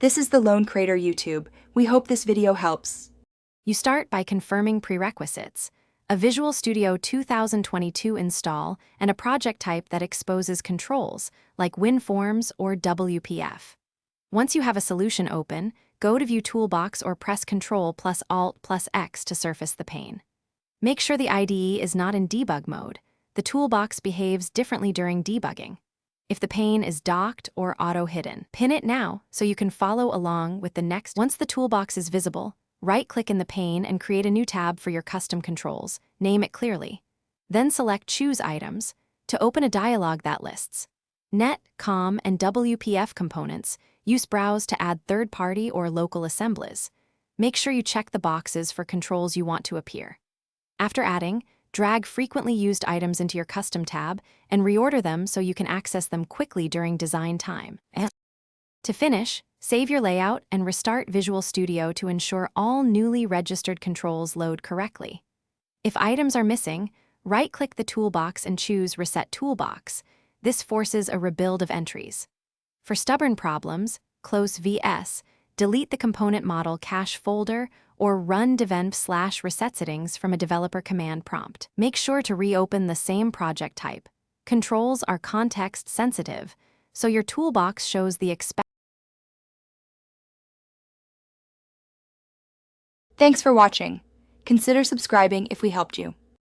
This is the Lone Creator YouTube. We hope this video helps. You start by confirming prerequisites: a Visual Studio 2022 install and a project type that exposes controls, like WinForms or WPF. Once you have a solution open, go to View Toolbox or press Ctrl plus Alt plus X to surface the pane. Make sure the IDE is not in debug mode. The toolbox behaves differently during debugging. If the pane is docked or auto-hidden, pin it now so you can follow along with the next. Once the toolbox is visible, right-click in the pane and create a new tab for your custom controls. Name it clearly. Then select Choose Items to open a dialog that lists Net, COM, and WPF components. Use Browse to add third-party or local assemblies. Make sure you check the boxes for controls you want to appear. After adding, drag frequently used items into your custom tab and reorder them so you can access them quickly during design time. To finish, save your layout and restart Visual Studio to ensure all newly registered controls load correctly. If items are missing, right-click the toolbox and choose Reset Toolbox. This forces a rebuild of entries. For stubborn problems, close VS, delete the component model cache folder, or run devenv/reset settings from a developer command prompt. Make sure to reopen the same project type. Controls are context sensitive, so your toolbox shows the Thanks for watching. Consider subscribing if we helped you.